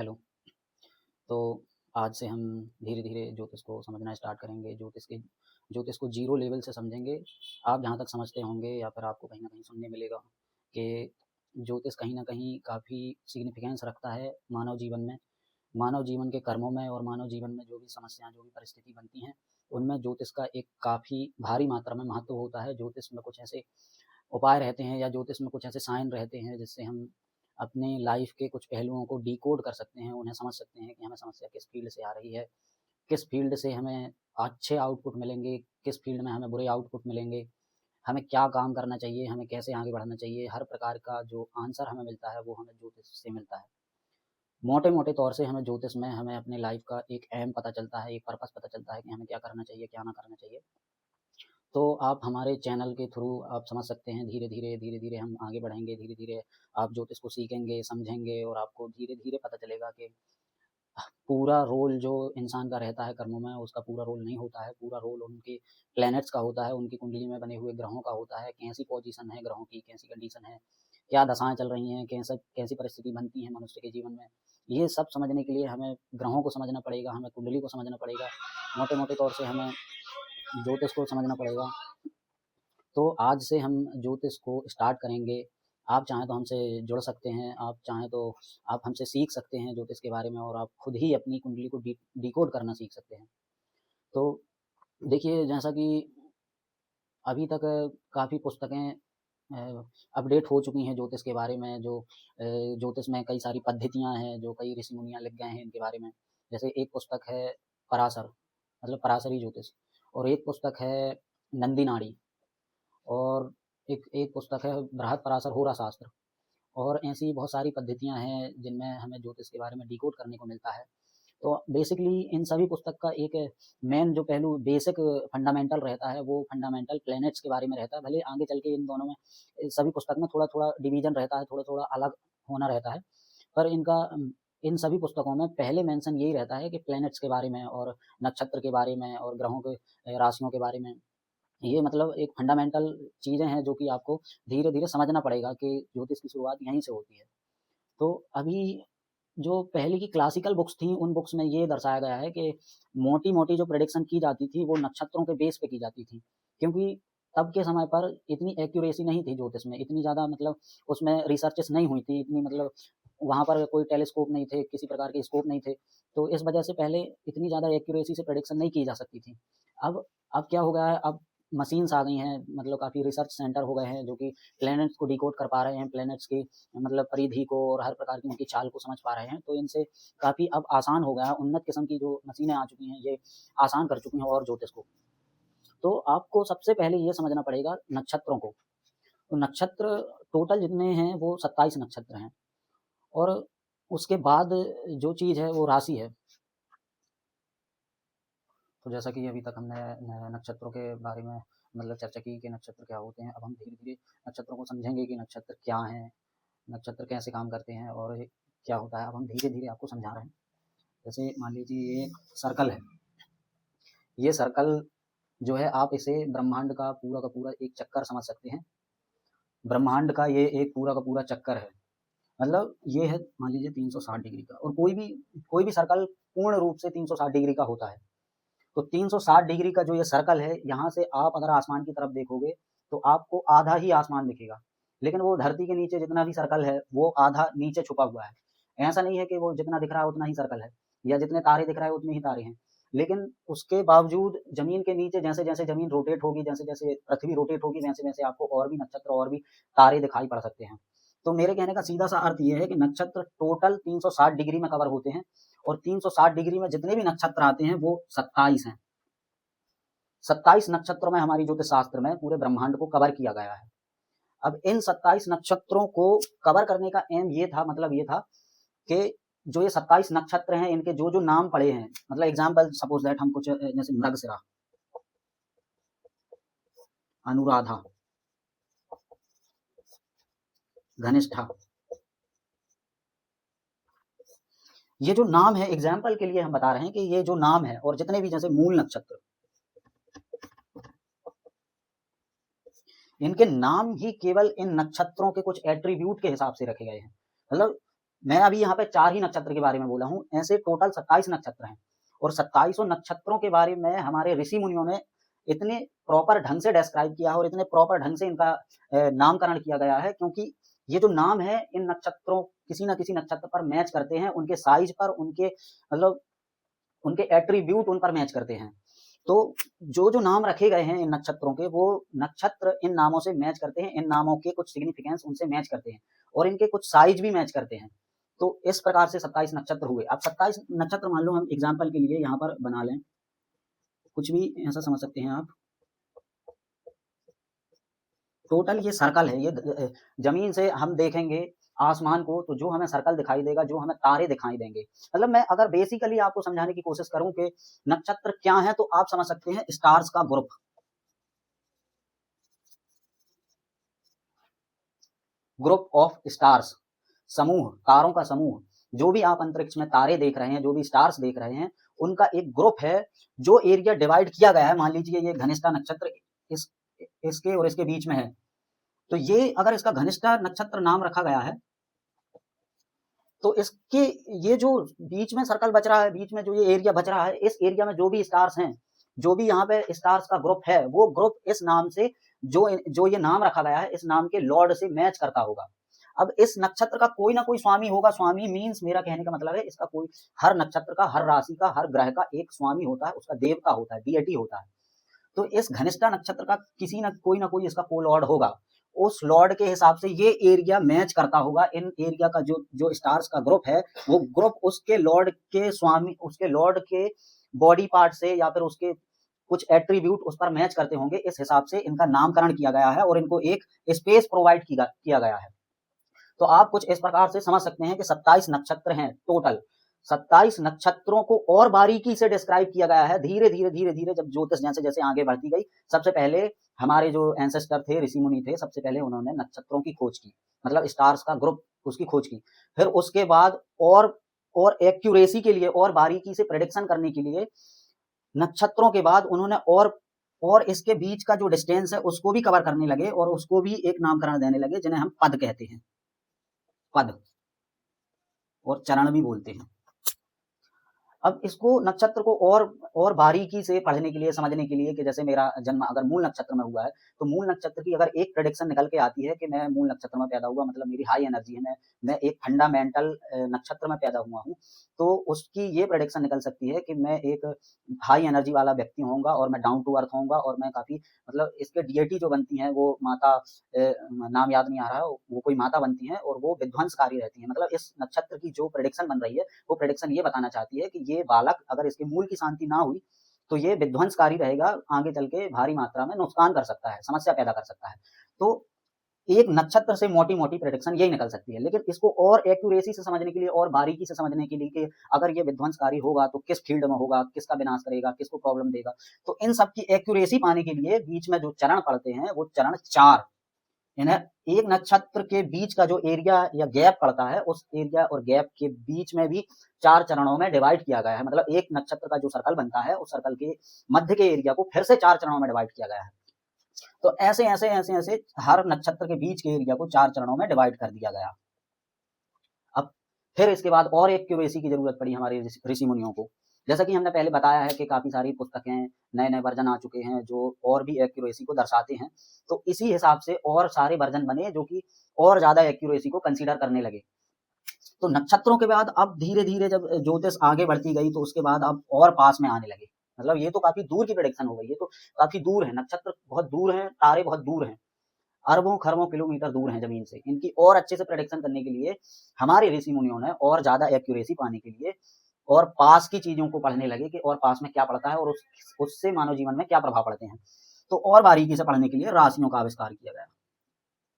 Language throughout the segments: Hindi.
हेलो। तो आज से हम धीरे-धीरे ज्योतिष को समझना स्टार्ट करेंगे। ज्योतिष को ज़ीरो लेवल से समझेंगे। आप जहाँ तक समझते होंगे या फिर आपको कहीं न कहीं सुनने मिलेगा कि ज्योतिष कहीं न कहीं काफ़ी सिग्निफ़िकेंस रखता है मानव जीवन में। मानव जीवन के कर्मों में और मानव जीवन में जो भी समस्याएँ, जो भी परिस्थिति बनती हैं, उनमें ज्योतिष का एक काफ़ी भारी मात्रा में महत्व होता है। ज्योतिष में कुछ ऐसे उपाय रहते हैं या ज्योतिष में कुछ ऐसे साइन रहते हैं जिससे हम अपने लाइफ के कुछ पहलुओं को डिकोड कर सकते हैं, उन्हें समझ सकते हैं कि हमें समस्या किस फील्ड से आ रही है, किस फील्ड से हमें अच्छे आउटपुट मिलेंगे, किस फील्ड में हमें बुरे आउटपुट मिलेंगे, हमें क्या काम करना चाहिए, हमें कैसे आगे बढ़ना चाहिए। हर प्रकार का जो आंसर हमें मिलता है वो हमें ज्योतिष से मिलता है। मोटे-मोटे तौर से हमें ज्योतिष में हमें अपने लाइफ का एक एम पता चलता है, एक पर्पस पता चलता है कि हमें क्या करना चाहिए, क्या ना करना चाहिए। तो आप हमारे चैनल के थ्रू आप समझ सकते हैं धीरे-धीरे हम आगे बढ़ेंगे, धीरे-धीरे आप ज्योतिष को सीखेंगे, समझेंगे और आपको धीरे-धीरे पता चलेगा कि पूरा रोल जो इंसान का रहता है कर्मों में, उसका पूरा रोल नहीं होता है। पूरा रोल उनके प्लैनेट्स का होता है, उनकी कुंडली में बने हुए ग्रहों का होता है, कैसी पोज़ीशन है ग्रहों की, कैसी कंडीशन है, क्या दशाएँ चल रही हैं, कैसी परिस्थिति बनती है मनुष्य के जीवन में। ये सब समझने के लिए हमें ग्रहों को समझना पड़ेगा, हमें कुंडली को समझना पड़ेगा, मोटे-मोटे तौर से हमें ज्योतिष को समझना पड़ेगा। तो आज से हम ज्योतिष को स्टार्ट करेंगे। आप चाहें तो हमसे जुड़ सकते हैं, आप चाहें तो आप हमसे सीख सकते हैं ज्योतिष के बारे में और आप खुद ही अपनी कुंडली को डिकोड करना सीख सकते हैं। तो देखिए, जैसा कि अभी तक काफ़ी पुस्तकें अपडेट हो चुकी हैं ज्योतिष के बारे में, जो ज्योतिष में कई सारी पद्धतियाँ हैं, जो कई ऋषि-मुनियाँ लिख गए हैं इनके बारे में। जैसे एक पुस्तक है पराशर, मतलब पराशरी ज्योतिष, और एक पुस्तक है नंदी नाड़ी, और एक एक पुस्तक है बृहत्पराशर होरा शास्त्र। और ऐसी बहुत सारी पद्धतियाँ हैं जिनमें हमें ज्योतिष के बारे में डिकोड करने को मिलता है। तो बेसिकली इन सभी पुस्तक का एक मेन जो पहलू बेसिक फंडामेंटल रहता है वो फंडामेंटल प्लैनेट्स के बारे में रहता है। भले आगे चल के इन दोनों में सभी पुस्तक में थोड़ा-थोड़ा डिवीज़न रहता है, थोड़ा-थोड़ा अलग होना रहता है। पर इन सभी पुस्तकों में पहले मेंशन यही रहता है कि प्लैनेट्स के बारे में और नक्षत्र के बारे में और ग्रहों के राशियों के बारे में। ये मतलब एक फंडामेंटल चीज़ें हैं जो कि आपको धीरे-धीरे समझना पड़ेगा कि ज्योतिष की शुरुआत यहीं से होती है। तो अभी जो पहले की क्लासिकल बुक्स थी, उन बुक्स में ये दर्शाया गया है कि मोटी-मोटी जो प्रेडिक्शन की जाती थी, वो नक्षत्रों के बेस पे की जाती थी। क्योंकि तब के समय पर इतनी एक्यूरेसी नहीं थी ज्योतिष में, इतनी ज़्यादा मतलब उसमें रिसर्चेस नहीं हुई थी, इतनी मतलब वहाँ पर कोई टेलीस्कोप नहीं थे, किसी प्रकार के स्कोप नहीं थे। तो इस वजह से पहले इतनी ज़्यादा एक्यूरेसी से प्रेडिक्शन नहीं की जा सकती थी। अब अब क्या हो गया है, अब मशीन्स आ गई हैं, मतलब काफ़ी रिसर्च सेंटर हो गए हैं जो कि प्लैनेट्स को डिकोड कर पा रहे हैं, प्लैनेट्स की मतलब परिधि को और हर प्रकार की उनकी चाल को समझ पा रहे हैं। तो इनसे काफ़ी अब आसान हो गया है, उन्नत किस्म की जो मशीनें आ चुकी हैं, ये आसान कर चुकी हैं और ज्योतिष को। तो आपको सबसे पहले ये समझना पड़ेगा नक्षत्रों को। तो नक्षत्र टोटल जितने हैं वो 27 नक्षत्र हैं, और उसके बाद जो चीज़ है वो राशि है। तो जैसा कि अभी तक हमने नक्षत्रों के बारे में मतलब चर्चा की कि नक्षत्र क्या होते हैं। अब हम धीरे-धीरे नक्षत्रों को समझेंगे कि नक्षत्र क्या हैं, नक्षत्र कैसे काम करते हैं और ये क्या होता है। अब हम धीरे-धीरे आपको समझा रहे हैं। जैसे मान लीजिए ये एक सर्कल है। ये सर्कल जो है, आप इसे ब्रह्मांड का पूरा एक चक्कर समझ सकते हैं। ब्रह्मांड का ये एक पूरा का पूरा चक्कर है। मतलब ये है मान लीजिए 360 डिग्री का, और कोई भी सर्कल पूर्ण रूप से 360 डिग्री का होता है। तो 360 डिग्री का जो ये सर्कल है, यहाँ से आप अगर आसमान की तरफ देखोगे तो आपको आधा ही आसमान दिखेगा। लेकिन वो धरती के नीचे जितना भी सर्कल है वो आधा नीचे छुपा हुआ है। ऐसा नहीं है कि वो जितना दिख रहा है उतना ही सर्कल है, या जितने तारे दिख रहा है उतने ही तारे हैं। लेकिन उसके बावजूद जमीन के नीचे जैसे-जैसे जमीन रोटेट होगी, जैसे-जैसे पृथ्वी रोटेट होगी, वैसे-वैसे आपको और भी नक्षत्र और भी तारे दिखाई पड़ सकते हैं। तो मेरे कहने का सीधा सा अर्थ ये है कि नक्षत्र टोटल 360 डिग्री में कवर होते हैं, और 360 डिग्री में जितने भी नक्षत्र आते हैं वो 27 हैं। 27 नक्षत्रों में हमारी ज्योतिष शास्त्र में पूरे ब्रह्मांड को कवर किया गया है। अब इन 27 नक्षत्रों को कवर करने का एम ये था, मतलब ये था कि जो ये 27 नक्षत्र हैं इनके जो जो नाम पड़े हैं, मतलब एग्जाम्पल सपोज दैट हम कुछ जैसे मृगशिरा, अनुराधा, घनिष्ठा, ये जो नाम है एग्जाम्पल के लिए हम बता रहे हैं कि ये जो नाम है, और जितने भी जैसे मूल नक्षत्र, इनके नाम ही केवल इन नक्षत्रों के कुछ एट्रीब्यूट के हिसाब से रखे गए हैं। मतलब मैं अभी यहाँ पे 4 ही नक्षत्र के बारे में बोला हूँ, ऐसे टोटल 27 नक्षत्र हैं और 27 नक्षत्रों के बारे में हमारे ऋषि मुनियों ने इतने प्रॉपर ढंग से डिस्क्राइब किया है और इतने प्रॉपर ढंग से इनका नामकरण किया गया है, क्योंकि ये जो नाम है इन नक्षत्रों किसी ना किसी नक्षत्र पर मैच करते हैं, उनके साइज पर, उनके मतलब उनके एट्रीब्यूट उन पर मैच करते हैं। तो जो जो नाम रखे गए हैं इन नक्षत्रों के, वो नक्षत्र इन नामों से मैच करते हैं, इन नामों के कुछ सिग्निफिकेंस उनसे मैच करते हैं और इनके कुछ साइज भी मैच करते हैं। तो इस प्रकार से 27 नक्षत्र हुए। अब 27 नक्षत्र मान लो हम एग्जाम्पल के लिए यहाँ पर बना लें, कुछ भी ऐसा समझ सकते हैं आप। टोटल ये सर्कल है, ये जमीन से हम देखेंगे आसमान को तो जो हमें सर्कल दिखाई देगा, जो हमें तारे दिखाई देंगे। मतलब मैं अगर बेसिकली आपको समझाने की कोशिश करूं कि नक्षत्र क्या है, तो आप समझ सकते हैं स्टार्स का ग्रुप, ग्रुप ऑफ स्टार्स, समूह, तारों का समूह। जो भी आप अंतरिक्ष में तारे देख रहे हैं, जो भी स्टार्स देख रहे हैं, उनका एक ग्रुप है जो एरिया डिवाइड किया गया है। मान लीजिए ये घनिष्ठा नक्षत्र इस इसके और इसके बीच में है, तो ये अगर इसका घनिष्ठा नक्षत्र नाम रखा गया है, तो इसके ये जो बीच में सर्कल बच रहा है, बीच में जो ये एरिया बच रहा है, इस एरिया में जो भी स्टार्स हैं, जो भी यहाँ पे स्टार्स का ग्रुप है, वो ग्रुप इस नाम से जो ये नाम रखा गया है, इस नाम के लॉर्ड से मैच करता होगा। अब इस नक्षत्र का कोई ना कोई स्वामी होगा। स्वामी मीन्स, मेरा कहने का मतलब है, इसका कोई, हर नक्षत्र का, हर राशि का, हर ग्रह का एक स्वामी होता है, उसका देवता होता है, डीएटी होता है। तो इस घनिष्ठा नक्षत्र का किसी ना कोई इसका को लॉर्ड होगा। उस लॉर्ड के हिसाब से ये एरिया मैच करता होगा। इन एरिया का जो जो स्टार्स का ग्रुप है, वो ग्रुप उसके लॉर्ड के स्वामी, उसके लॉर्ड के बॉडी पार्ट से या फिर उसके कुछ एट्रीब्यूट उस पर मैच करते होंगे। इस हिसाब से इनका नामकरण किया गया है और इनको एक स्पेस प्रोवाइड किया गया है। तो आप कुछ इस प्रकार से समझ सकते हैं कि 27 नक्षत्र हैं टोटल। 27 नक्षत्रों को और बारीकी से डिस्क्राइब किया गया है। धीरे धीरे धीरे धीरे जब ज्योतिष जैसे जैसे आगे बढ़ती गई, सबसे पहले हमारे जो एंसेस्टर थे, ऋषि मुनि थे, सबसे पहले उन्होंने नक्षत्रों की खोज की, मतलब स्टार्स का ग्रुप, उसकी खोज की। फिर उसके बाद और एक्यूरेसी के लिए, और बारीकी से प्रेडिक्शन करने के लिए, नक्षत्रों के बाद उन्होंने और इसके बीच का जो डिस्टेंस है उसको भी कवर करने लगे और उसको भी एक नामकरण देने लगे, जिन्हें हम पद कहते हैं, पद, और चरण भी बोलते हैं। अब इसको नक्षत्र को और बारीकी से पढ़ने के लिए, समझने के लिए, कि जैसे मेरा जन्म अगर मूल नक्षत्र में हुआ है, तो मूल नक्षत्र की अगर एक प्रेडिक्शन निकल के आती है कि मैं मूल नक्षत्र में पैदा हुआ, मतलब मेरी हाई एनर्जी है, मैं एक फंडामेंटल नक्षत्र में पैदा हुआ हूँ, तो उसकी ये प्रेडिक्शन निकल सकती है कि मैं एक हाई एनर्जी वाला व्यक्ति होऊंगा और मैं डाउन टू अर्थ होऊंगा और मैं काफी, मतलब इसके डीएटी जो बनती हैं वो माता, नाम याद नहीं आ रहा है, वो कोई माता बनती हैं और वो विध्वंसकारी रहती है। मतलब इस नक्षत्र की जो प्रेडिक्शन बन रही है, वो प्रेडिक्शन ये बताना चाहती है कि ये बालक अगर इसके मूल की शांति ना हुई तो ये विध्वंसकारी रहेगा, आगे चल के भारी मात्रा में नुकसान कर सकता है, समस्या पैदा कर सकता है। तो एक नक्षत्र से मोटी मोटी प्रेडिक्शन यही निकल सकती है। लेकिन इसको और एक्यूरेसी से समझने के लिए और बारीकी से समझने के लिए कि अगर ये विध्वंसकारी होगा तो किस फील्ड में होगा, किसका विनाश करेगा, किसको प्रॉब्लम देगा, तो इन सब की एक्यूरेसी पाने के लिए बीच में जो चरण पड़ते हैं वो चरण 4, इन्हें एक नक्षत्र के बीच का जो एरिया या गैप पड़ता है, उस एरिया और गैप के बीच में भी 4 चरणों में डिवाइड किया गया है। मतलब एक नक्षत्र का जो सर्कल बनता है, उस सर्कल के मध्य के एरिया को फिर से 4 चरणों में डिवाइड किया गया है। तो ऐसे ऐसे ऐसे ऐसे हर नक्षत्र के बीच के एरिया को 4 चरणों में डिवाइड कर दिया गया। अब फिर इसके बाद और एक क्यूरेसी की जरूरत पड़ी हमारे ऋषि मुनियों को। जैसा कि हमने पहले बताया है कि काफी सारी पुस्तकें, नए नए वर्जन आ चुके हैं जो और भी एक्यूरेसी को दर्शाते हैं। तो इसी हिसाब से और सारे वर्जन बने जो कि और ज्यादा एक्यूरेसी को कंसीडर करने लगे। तो नक्षत्रों के बाद अब धीरे धीरे जब ज्योतिष आगे बढ़ती गई, तो उसके बाद अब और पास में आने लगे। मतलब ये तो काफी दूर की प्रेडिक्शन हो गई, ये तो काफी दूर है, नक्षत्र बहुत दूर है, तारे बहुत दूर हैं, अरबों खरबों किलोमीटर दूर हैं जमीन से। इनकी और अच्छे से प्रेडिक्शन करने के लिए हमारे ऋषि मुनियों ने और ज्यादा एक्यूरेसी पाने के लिए और पास की चीजों को पढ़ने लगे कि और पास में क्या पड़ता है और उससे मानव जीवन में क्या प्रभाव पड़ते हैं। तो और बारीकी से पढ़ने के लिए राशियों का आविष्कार किया गया।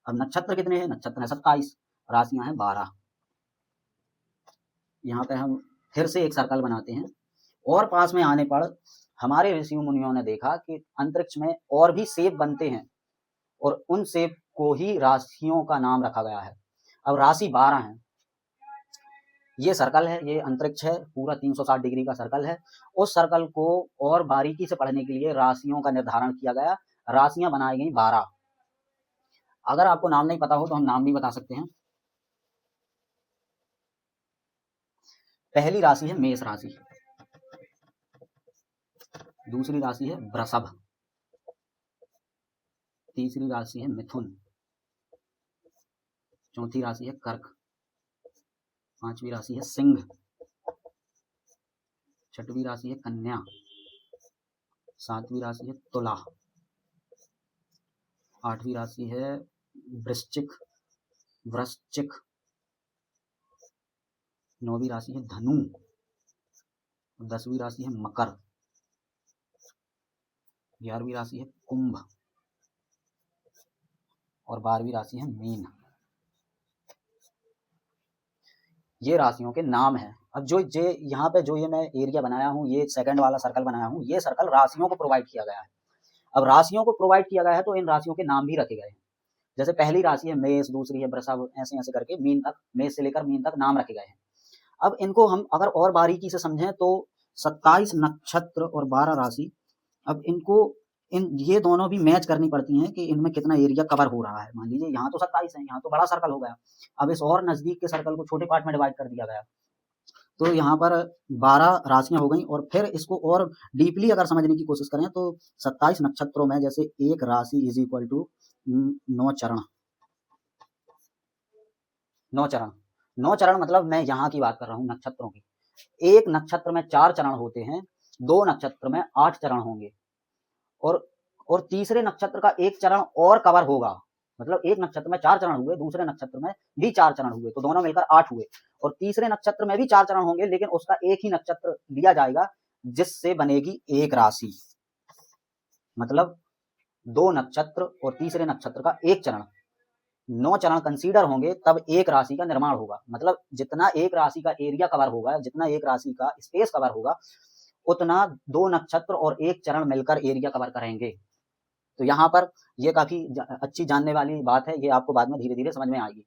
अब नक्षत्र कितने हैं? नक्षत्र है 27, राशियां हैं 12। यहाँ पे हम फिर से एक सर्कल बनाते हैं और पास में आने पर हमारे ऋषि मुनियों ने देखा कि अंतरिक्ष में और भी शेप बनते हैं और उन शेप को ही राशियों का नाम रखा गया है। अब राशि 12 है, ये सर्कल है, ये अंतरिक्ष है, पूरा 360 डिग्री का सर्कल है। उस सर्कल को और बारीकी से पढ़ने के लिए राशियों का निर्धारण किया गया, राशियां बनाई गई 12। अगर आपको नाम नहीं पता हो तो हम नाम भी बता सकते हैं। पहली राशि है मेष राशि, दूसरी राशि है वृषभ, तीसरी राशि है मिथुन, चौथी राशि है कर्क, पांचवी राशि है सिंह, छठवीं राशि है कन्या, सातवीं राशि है तुला, आठवीं राशि है वृश्चिक, नौवीं राशि है धनु, 10वीं राशि है मकर, 11वीं राशि है कुंभ और 12वीं राशि है मीन। ये राशियों के नाम हैं। अब जो यहाँ पे जो ये मैं एरिया बनाया हूँ, ये सेकंड वाला सर्कल बनाया हूँ, ये सर्कल राशियों को प्रोवाइड किया गया है। अब राशियों को प्रोवाइड किया गया है तो इन राशियों के नाम भी रखे गए हैं। जैसे पहली राशि है मेष, दूसरी है वृषभ, ऐसे ऐसे करके मीन तक, मेष से लेकर मीन तक नाम रखे गए हैं। अब इनको हम अगर और बारीकी से समझें तो 27 नक्षत्र और 12 राशि, अब इनको ये दोनों भी मैच करनी पड़ती हैं कि इनमें कितना एरिया कवर हो रहा है। मान लीजिए यहाँ तो 27 है, यहाँ तो बड़ा सर्कल हो गया, अब इस और नजदीक के सर्कल को छोटे पार्ट में डिवाइड कर दिया गया, तो यहाँ पर 12 राशियां हो गई। और फिर इसको और डीपली अगर समझने की कोशिश करें तो 27 नक्षत्रों में जैसे एक राशि इज इक्वल टू 9 चरण। 9 चरण, 9 चरण मतलब मैं यहाँ की बात कर रहा हूँ नक्षत्रों की। एक नक्षत्र में 4 चरण होते हैं, 2 नक्षत्र में 8 चरण होंगे, और तीसरे नक्षत्र का एक चरण और कवर होगा। मतलब एक नक्षत्र में 4 चरण हुए, दूसरे नक्षत्र में भी 4 चरण हुए, तो दोनों मिलकर 8 हुए। और तीसरे नक्षत्र में भी 4 चरण होंगे, लेकिन उसका एक ही नक्षत्र लिया जाएगा जिससे बनेगी एक राशि। मतलब 2 नक्षत्र और तीसरे नक्षत्र का एक चरण, 9 चरण कंसीडर होंगे, तब एक राशि का निर्माण होगा। मतलब जितना एक राशि का एरिया कवर होगा, जितना एक राशि का स्पेस कवर होगा, उतना 2 नक्षत्र और एक चरण मिलकर एरिया कवर करेंगे। तो यहाँ पर ये काफी अच्छी जानने वाली बात है, ये आपको बाद में धीरे धीरे समझ में आएगी।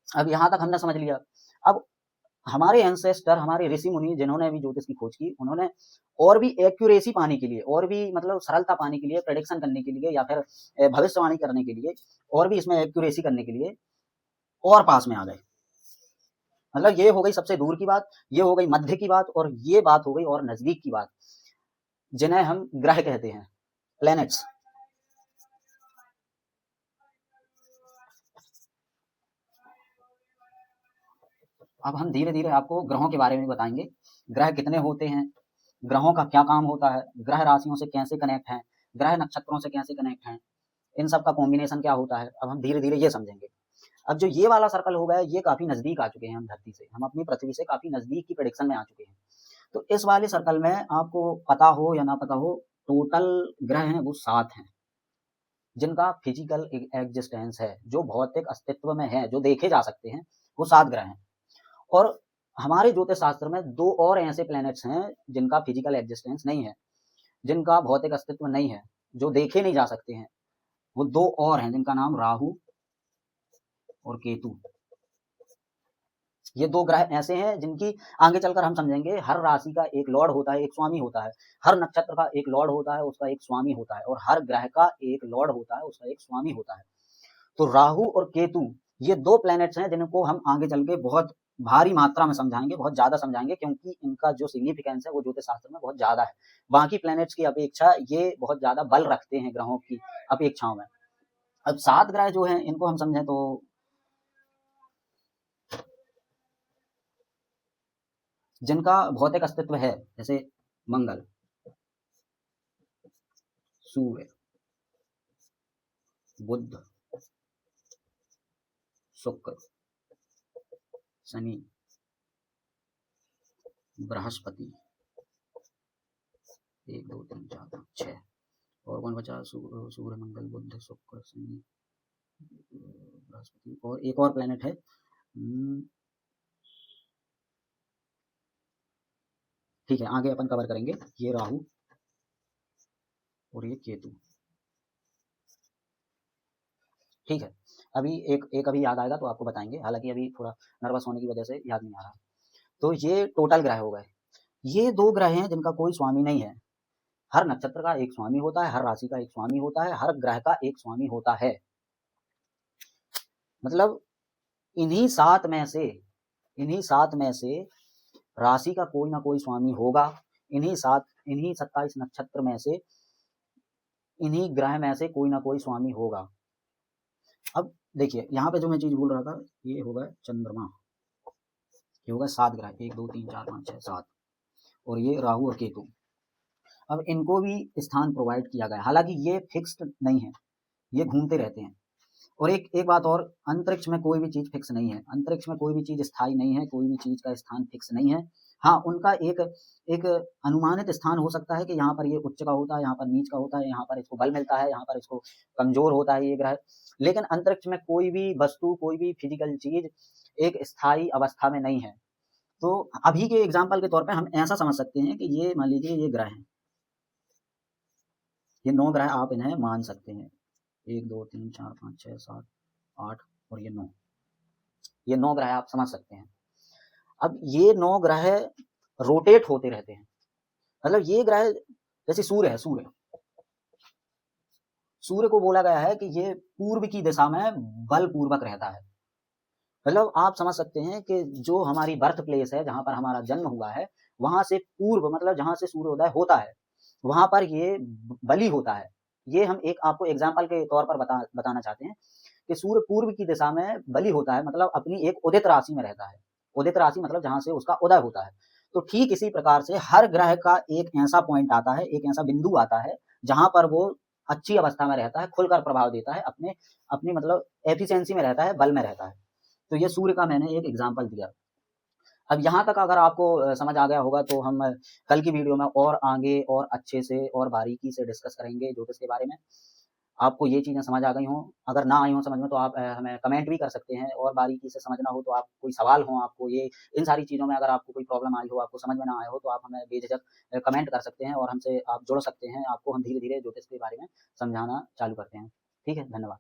अब यहाँ तक हमने समझ लिया। अब हमारे एंसेस्टर, हमारे ऋषि मुनि जिन्होंने भी ज्योतिष की खोज की, उन्होंने और भी एक्यूरेसी पाने के लिए, और भी मतलब सरलता पाने के लिए, प्रेडिक्शन करने के लिए या फिर भविष्यवाणी करने के लिए, और भी इसमें एक्यूरेसी करने के लिए और पास में आ गए। मतलब ये हो गई सबसे दूर की बात, ये हो गई मध्य की बात, और ये बात हो गई और नजदीक की बात, जिन्हें हम ग्रह कहते हैं, प्लैनेट्स। अब हम धीरे धीरे आपको ग्रहों के बारे में बताएंगे। ग्रह कितने होते हैं, ग्रहों का क्या काम होता है, ग्रह राशियों से कैसे कनेक्ट हैं, ग्रह नक्षत्रों से कैसे कनेक्ट हैं, इन सब का कॉम्बिनेशन क्या होता है, अब हम धीरे धीरे ये समझेंगे। अब जो ये वाला सर्कल हो गया, ये काफी नजदीक आ चुके हैं हम धरती से, हम अपनी पृथ्वी से काफी नजदीक की प्रेडिक्शन में आ चुके हैं। तो इस वाले सर्कल में आपको पता हो या ना पता हो, टोटल ग्रह हैं वो 7 हैं, जिनका फिजिकल एग्जिस्टेंस है, जो भौतिक अस्तित्व में है, जो देखे जा सकते हैं, वो 7 ग्रह हैं। और हमारे ज्योतिष शास्त्र में 2 और ऐसे प्लैनेट्स हैं जिनका फिजिकल एग्जिस्टेंस नहीं है, जिनका भौतिक अस्तित्व नहीं है, जो देखे नहीं जा सकते हैं। वो 2 और हैं जिनका नाम राहु और केतु। ये 2 ग्रह ऐसे हैं जिनकी आगे चलकर हम समझेंगे, हर राशि का एक लॉर्ड होता है, एक स्वामी होता है, हर नक्षत्र का एक लॉर्ड होता है, उसका एक स्वामी होता है, और हर ग्रह का एक लॉर्ड होता है, उसका एक स्वामी होता है। तो राहु और केतु ये 2 प्लैनेट्स हैं जिनको हम आगे चल के बहुत भारी मात्रा में समझाएंगे, बहुत ज्यादा समझाएंगे, क्योंकि इनका जो सिग्निफिकेंस है वो ज्योतिष शास्त्र में बहुत ज्यादा है। बाकी प्लैनेट्स की अपेक्षा ये बहुत ज्यादा बल रखते हैं ग्रहों की अपेक्षाओं में। अब 7 ग्रह जो हैं इनको हम समझें तो जिनका भौतिक अस्तित्व है, जैसे मंगल, सूर्य, बुध, शुक्र, शनि, बृहस्पति, 1 2 3 4 5 6, और कौन बचा, सूर्य, मंगल, बुध, शुक्र, शनि, बृहस्पति, और एक और प्लेनेट है, ठीक है, आगे अपन कवर करेंगे। ये राहु और ये केतु, ठीक है। अभी एक अभी याद आएगा तो आपको बताएंगे, हालांकि अभी थोड़ा नर्वस होने की वजह से याद नहीं आ रहा। तो ये टोटल ग्रह हो गए। ये 2 ग्रह हैं जिनका कोई स्वामी नहीं है। हर नक्षत्र का एक स्वामी होता है, हर राशि का एक स्वामी होता है, हर ग्रह का एक स्वामी होता है। मतलब इन्हीं 7 में से राशि का कोई ना कोई स्वामी होगा। इन्हीं 27 नक्षत्र में से, इन्हीं ग्रह में से कोई ना कोई स्वामी होगा। अब देखिए यहाँ पे जो मैं चीज बोल रहा था, ये होगा चंद्रमा, ये होगा 7 ग्रह, 1 2 3 4 5 6 7, और ये राहु और केतु। अब इनको भी स्थान प्रोवाइड किया गया, हालांकि ये फिक्स्ड नहीं है, ये घूमते रहते हैं। और एक बात और, अंतरिक्ष में कोई भी चीज फिक्स नहीं है, अंतरिक्ष में कोई भी चीज स्थायी नहीं है, कोई भी चीज का स्थान फिक्स नहीं है। हाँ, उनका एक अनुमानित स्थान हो सकता है कि यहाँ पर ये उच्च का होता है, यहाँ पर नीच का होता है, यहाँ पर इसको बल मिलता है, यहाँ पर इसको कमजोर होता है ये ग्रह। लेकिन अंतरिक्ष में कोई भी वस्तु, कोई भी फिजिकल चीज एक स्थायी अवस्था में नहीं है। तो अभी के एग्जाम्पल के तौर पर हम ऐसा समझ सकते हैं कि ये मान लीजिए ये ग्रह है, ये 9 ग्रह आप इन्हें मान सकते हैं, 1 2 3 4 5 6 7 8 और ये 9, ये 9 ग्रह आप समझ सकते हैं। अब ये 9 ग्रह रोटेट होते रहते हैं, मतलब ये ग्रह जैसे सूर्य है, सूर्य को बोला गया है कि ये पूर्व की दिशा में बलपूर्वक रहता है। मतलब आप समझ सकते हैं कि जो हमारी बर्थ प्लेस है, जहां पर हमारा जन्म हुआ है, वहां से पूर्व, मतलब जहां से सूर्योदय होता है, वहां पर ये बली होता है। ये हम एक आपको एग्जाम्पल के तौर पर बताना चाहते हैं कि सूर्य पूर्व की दिशा में बली होता है, मतलब अपनी एक उदित राशि में रहता है। उदित राशि मतलब जहां से उसका उदय होता है। तो ठीक इसी प्रकार से हर ग्रह का एक ऐसा पॉइंट आता है, एक ऐसा बिंदु आता है, जहां पर वो अच्छी अवस्था में रहता है, खुलकर प्रभाव देता है, अपनी मतलब एफिशिएंसी में रहता है, बल में रहता है। तो ये सूर्य का मैंने एक एग्जाम्पल दिया। अब यहाँ तक अगर आपको समझ आ गया होगा, तो हम कल की वीडियो में और आगे और अच्छे से और बारीकी से डिस्कस करेंगे ज्योतिष के बारे में। आपको ये चीज़ें समझ आ गई हों, अगर ना आई हों समझ में, तो आप हमें कमेंट भी कर सकते हैं, और बारीकी से समझना हो तो आप कोई सवाल हो आपको, ये इन सारी चीज़ों में अगर आपको कोई प्रॉब्लम आई हो, आपको समझ में ना आया हो, तो आप हमें बेझिझक कमेंट कर सकते हैं, और हमसे आप जुड़ सकते हैं। आपको हम धीरे-धीरे ज्योतिष के बारे में समझाना चालू करते हैं। ठीक है, धन्यवाद।